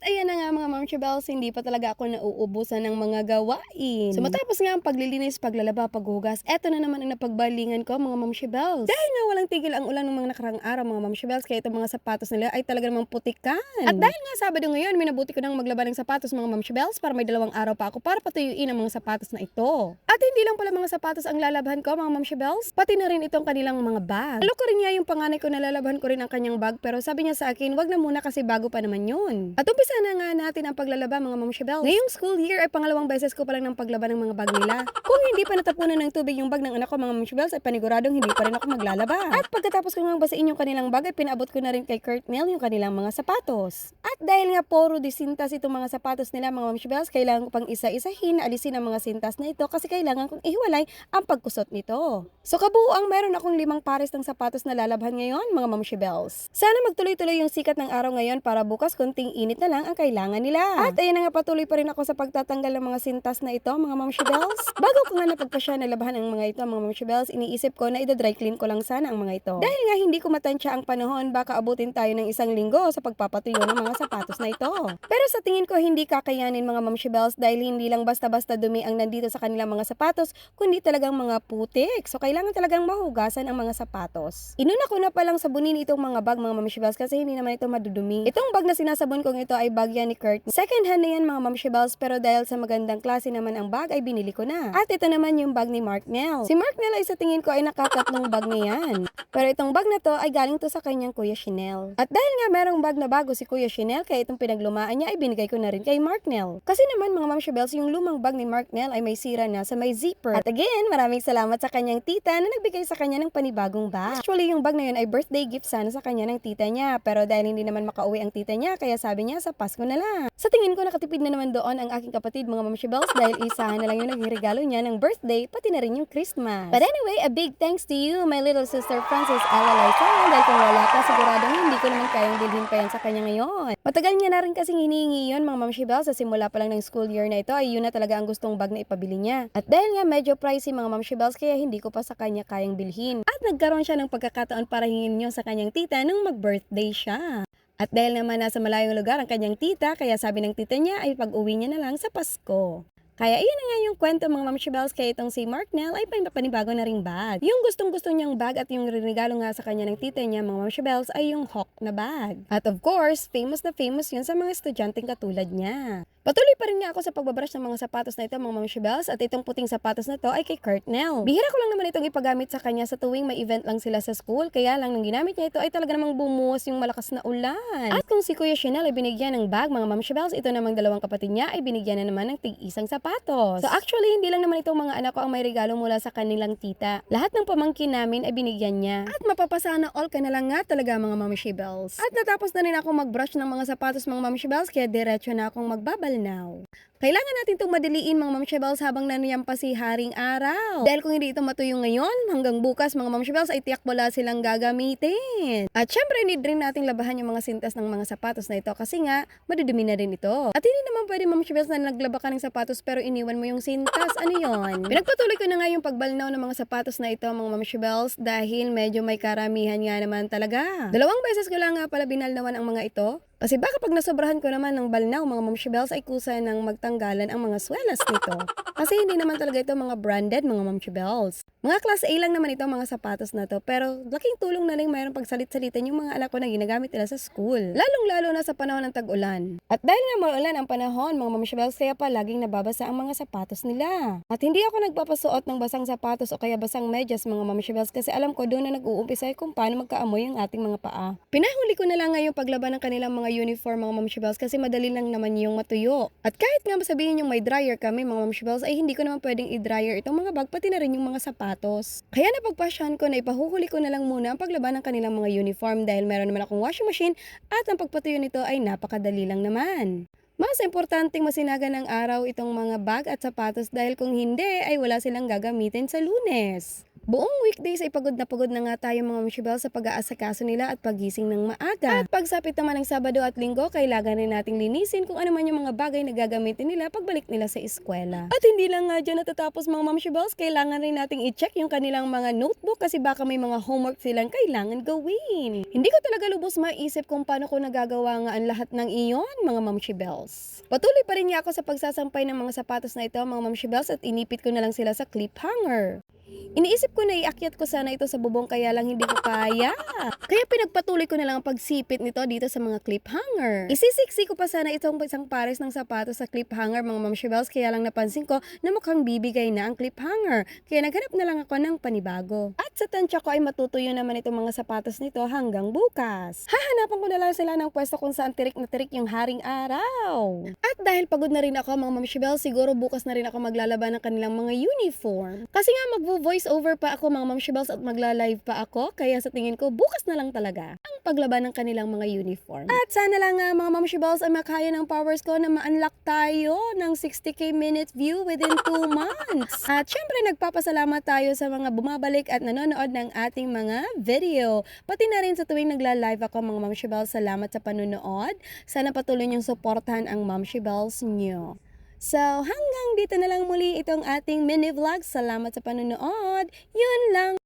Ayan na nga mga Momshi Bells, hindi pa talaga ako nauubusan ng mga gawain. So matapos nga ang paglilinis, paglalaba, paghugas, eto na naman ang napagbalingan ko mga Momshi Bells. Dahil nga walang tigil ang ulan ng mga nakarang araw mga Momshi Bells, kaya itong mga sapatos nila ay talaga namang putikan. At dahil nga Sabado ngayon, minabuti ko nang maglaba ng sapatos mga Momshi Bells para may 2 araw pa ako para patuyuin ang mga sapatos na ito. At hindi lang pala mga sapatos ang lalabhan ko mga Momshi Bells, pati na rin itong kanilang mga bag. Alam ko rin nga yung panganay ko na lalabhan ko rin ang kanyang bag, pero sabi niya sa akin, wag na muna kasi bago pa naman yun. At umpisa na nga natin ang paglalaba mga Momshi Bells. Ngayong school year ay pangalawang beses ko pa lang ng paglaba ng mga bag nila. Kung hindi pa natapunan ng tubig yung bag ng anak ko mga Momshi Bells ay paniguradong hindi pa rin ako maglalaba. At pagkatapos ko nga basain yung kanilang bag ay pinaabot ko na rin kay Kurt Neil yung kanilang mga sapatos. At dahil nga puro disintas itong mga sapatos nila mga Momshi Bells, kailangan ko pang isa-isahin alisin ang mga sintas na ito kasi kailangan kong ihiwalay ang pagkusot nito. So kabuuang meron akong 5 pares ng sapatos na lalabhan ngayon mga Momshi Bells. Sana magtuloy-tuloy yung sikat ng araw ngayon para bukas konting init na lang ang kailangan nila. At ayun na nga patuloy pa rin ako sa pagtatanggal ng mga sintas na ito mga Momshi Bells. Bago ko nga napagpasya na labahan ang mga ito mga Momshi Bells, iniisip ko na ida-dry clean ko lang sana ang mga ito. Dahil nga hindi ko matansya ang panahon, baka abutin tayo ng 1 linggo sa pagpapatuyo ng mga sapatos na ito. Pero sa tingin ko hindi kakayanin mga Momshi Bells dahil hindi lang basta-basta dumi ang nandito sa kanilang mga sapatos, kundi talagang mga putik. So kailangan talagang mahugasan ang mga sapatos. Inuna ko na palang sabunin itong mga bag mga Momshi Bells kasi hindi naman ito madudumi. Itong bag na sinasabon kong ito ay bag yan ni Kurt. Second hand na yan mga Momshi Bells, pero dahil sa magandang klase naman ang bag ay binili ko na. At ito naman yung bag ni Mark Nell. Si Mark Nell ay sa tingin ko ay nakatatlong bag na yan. Pero itong bag na to ay galing to sa kanyang Kuya Chanel. At dahil nga merong bag na bago si Kuya Chanel, kaya itong pinaglumaan niya ay binigay ko na rin kay Mark Nell. Kasi naman mga Momshi Bells, yung lumang bag ni Mark Nell ay may sira na sa may zipper. At again, maraming salamat sa kanyang tita na nagbigay sa kanya ng panibagong bag. Actually, yung bag na yun ay birthday gift sana sa kanya ng tita niya. Pero dahil hindi naman makauwi ang tita niya, kaya sabi niya sa Pasko na lang. Sa tingin ko nakatipid na naman doon ang aking kapatid mga Momshi Bells dahil isa na lang yung nagregalo niya ng birthday pati na rin yung Christmas. But anyway, a big thanks to you, my little sister Frances Ella Liza. Dahil kung wala ka, siguradong hindi ko naman kayang bilhin pa yan sa kanya ngayon. Matagal niya na rin kasing hinihingi yun mga Momshi Bells sa simula pa lang ng school year na ito ay yun na talaga ang gustong bag na ipabili niya. At dahil nga medyo pricey mga Momshi Bells kaya hindi ko pa sa kanya kayang bilhin. At nagkaroon siya ng pagkakataon para hingin niyo sa kanyang tita nung mag-birthday siya. At dahil naman nasa malayong lugar ang kanyang tita, kaya sabi ng tita niya ay pag-uwi niya na lang sa Pasko. Kaya iyon na nga yung kwento mga Momshi Bells, kaya itong si Mark Nell ay panibago na ring bag. Yung gustong-gusto niyang bag at yung regalo nga sa kanya ng tita niya mga Momshi Bells ay yung Hawk na bag. At of course, famous na famous yun sa mga estudyanteng katulad niya. Patuloy pa rin nga ako sa pagbabrush ng mga sapatos na ito mga Momshi Bells at itong puting sapatos na to ay kay Kurt Nell. Bihira ko lang naman itong ipagamit sa kanya sa tuwing may event lang sila sa school, kaya lang nang ginamit niya ito ay talaga namang bumuhos yung malakas na ulan. At kung si Kuya Chanel ay binigyan ng bag mga Momshi Bells, ito namang 2 kapatid niya ay binigyan na naman ng tig-isang sapatos. So actually, hindi lang naman itong mga anak ko ang may regalo mula sa kanilang tita. Lahat ng pamangkin namin ay binigyan niya. At mapapasana all ka na lang nga talaga mga Momshi Bells. At natapos na rin ako mag-brush ng mga sapatos mga Momshi Bells, kaya diretso na akong magbabal now. Kailangan natin itong madaliin mga Momshi Bells habang nandiyan pa si Haring Araw. Dahil kung hindi ito matuyo ngayon, hanggang bukas mga Momshi Bells ay tiyak wala silang gagamitin. At syempre, need rin nating labahan yung mga sintas ng mga sapatos na ito kasi nga, madudumi na rin ito. At hindi naman pwede Momshi Bells na naglaba ka ng sapatos pero iniwan mo yung sintas. Ano yon? Pinagpatuloy ko na nga yung pagbalnaw ng mga sapatos na ito mga Momshi Bells dahil medyo may karamihan nga naman talaga. 2 beses ko lang nga pala binalnawan ang mga ito. Kasi baka pag nasobrahan ko naman ng balnaw mga Momshi Bells ay kusa ng magtanggalan ang mga swelas nito. Kasi hindi naman talaga ito mga branded mga Momshi Bells. Mga class A lang naman ito mga sapatos na to, pero laking tulong na rin mayroon pagsalit-salitan yung mga anak ko na ginagamit nila sa school. Lalong-lalo na sa panahon ng tag-ulan. At dahil nga maulan ang panahon mga Momshi Bells, kaya pa laging nababasa ang mga sapatos nila. At hindi ako nagpapasuot ng basang sapatos o kaya basang medyas mga Momshi Bells kasi alam ko doon na nag-uumpisa kung paano magkaamoy ang ating mga paa. Pinahuli ko na lang ngayon paglaban ng kanilang mga uniform mga Momshi Bells kasi madali lang naman yung matuyo. At kahit nga masabihin yung may dryer kami mga Momshi Bells ay hindi ko naman pwedeng i-dryer itong mga bag pati na rin yung mga sapatos. Kaya napagpasyahan ko na ipahuhuli ko na lang muna ang paglaban ng kanilang mga uniform dahil meron naman akong washing machine at ang pagpatuyo nito ay napakadali lang naman. Mas importanteng masinaga ng araw itong mga bag at sapatos dahil kung hindi ay wala silang gagamitin sa Lunes. Buong weekdays ay pagod na nga tayo mga Mashibel sa pag-aasikaso nila at pagising ng maaga. At pagsapit naman ng Sabado at Linggo, kailangan rin nating linisin kung ano man yung mga bagay na gagamitin nila pagbalik nila sa eskwela. At hindi lang nga dyan natatapos mga Mashibels, kailangan rin nating i-check yung kanilang mga notebook kasi baka may mga homework silang kailangan gawin. Hindi ko talaga lubos maisip kung paano ko nagagawa nga ang lahat ng iyon mga Mashibels. Patuloy pa rin niya ako sa pagsasampay ng mga sapatos na ito mga Mashibels at inipit ko na lang sila sa clip hanger. Iniisip ko na iakyat ko sana ito sa bubong kaya lang hindi ko kaya. Kaya pinagpatuloy ko na lang ang pagsipit nito dito sa mga clip hanger. Isisiksi ko pa sana itong isang pares ng sapatos sa clip hanger mga Mashibels kaya lang napansin ko na mukhang bibigay na ang clip hanger. Kaya naghanap na lang ako ng panibago. At sa tansya ko ay matutuyo naman itong mga sapatos nito hanggang bukas. Hahanapan ko na lang sila ng pwesto kung saan tirik na tirik yung haring araw. At dahil pagod na rin ako mga Mashibels, siguro bukas na rin ako maglalaban ng kanilang mga uniform. Kasi nga magvo-voice over pa ako mga Mashibels at magla-live pa ako kaya sa tingin ko bukas na lang talaga ang paglaban ng kanilang mga uniform. At sana lang nga mga Mashibels ay makaya ng powers ko na ma-unlock tayo ng 60k minute view within 2 months. At syempre nagpapasalamat tayo sa mga bumabalik at nanonood ng ating mga video. Pati na rin sa tuwing nagla-live ako mga Mashibels, salamat sa panunood. Sana patuloy niyong suportahan ang Mashibels nyo. So, hanggang dito na lang muli itong ating mini vlog. Salamat sa panonood. Yun lang.